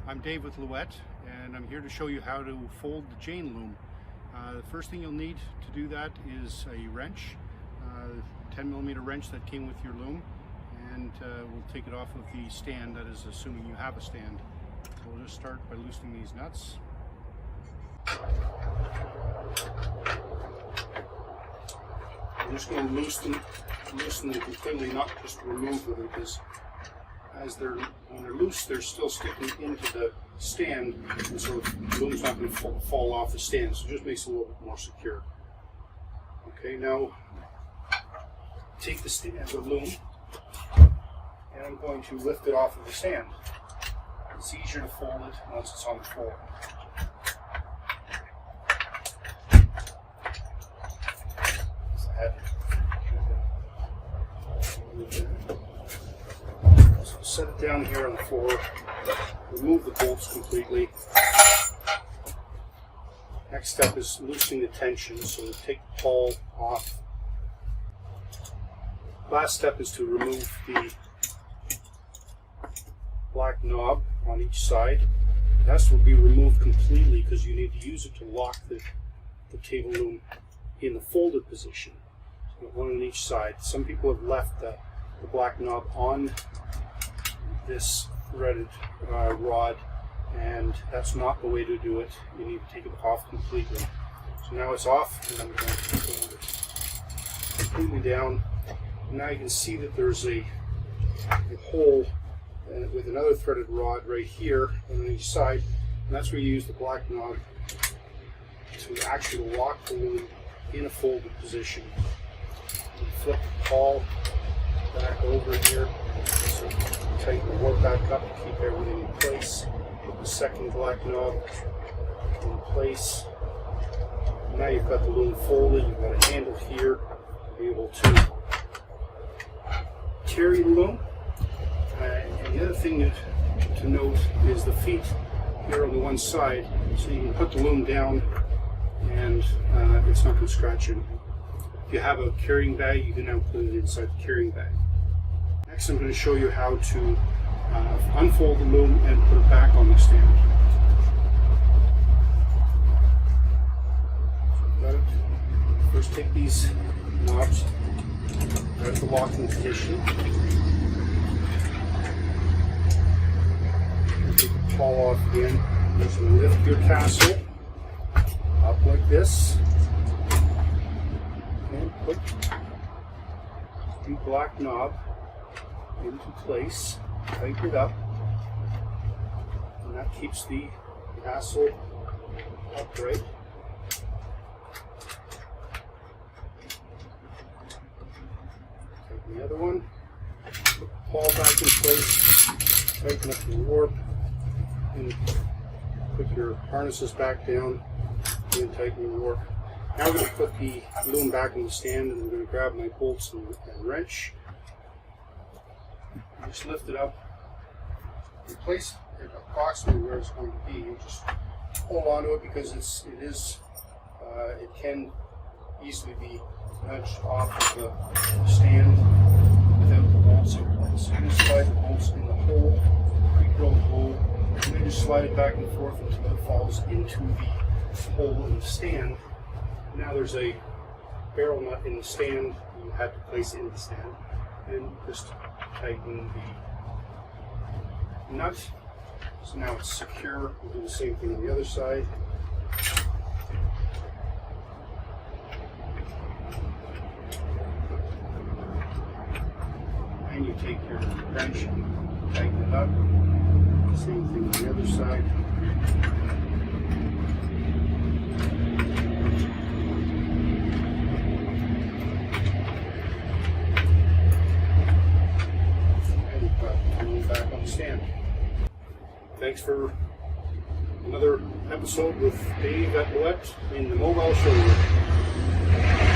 I'm Dave with Louët, and I'm here to show you how to fold the Jane loom. The first thing you'll need to do that is a wrench, 10mm wrench that came with your loom, and we'll take it off of the stand, that is assuming you have a stand. So we'll just start by loosening these nuts. I'm just going to loosen them completely, not just remove them, because when they're loose, they're still sticking into the stand, and so the loom's not going to fall off the stand, so it just makes it a little bit more secure. Okay, now take the loom, and I'm going to lift it off of the stand. It's easier to fold it once it's on the floor. So set it down here on the floor, remove the bolts completely. Next step is loosening the tension, so take the pawl off. Last step is to remove the black knob on each side. It has to be removed completely because you need to use it to lock the table loom in the folded position. So one on each side. Some people have left the black knob on this threaded rod, and that's not the way to do it. You need to take it off completely. So now it's off, and I'm going to fold it completely down. Now you can see that there's a hole with another threaded rod right here on each side, and that's where you use the black knob to actually lock the loom in a folded position. You flip the pawl back over here, so tighten the warp back up to keep everything in place. Put the second black knob in place. Now you've got the loom folded, you've got a handle here to be able to carry the loom. And the other thing to note is the feet here on the one side, so you can put the loom down and it's not going to scratch anything. If you have a carrying bag, you can now put it inside the carrying bag. Next, I'm going to show you how to unfold the loom and put it back on the stand. First, take these knobs out of the locking position. Take the pawl off again. Just lift your tassel up like this, and put the black knob into place, tighten it up, and that keeps the tassel upright. Take the other one, put the pawl back in place, tighten up the warp, and put your harnesses back down, and tighten the warp. Now we're going to put the loom back in the stand, and I'm going to grab my bolts and wrench. Just lift it up and place it approximately where it's going to be. You just hold on to it because it can easily be nudged off of the stand without the bolts in place. You just slide the bolts in the hole, pre-drilled hole, and then just slide it back and forth until it falls into the hole in the stand. Now there's a barrel nut in the stand you had to place in the stand, and just tighten the nut. So now it's secure. We'll do the same thing on the other side. And you take your wrench and tighten it up. Same thing on the other side. Back on the stand. Thanks for another episode with Dave at Louët in the mobile showroom.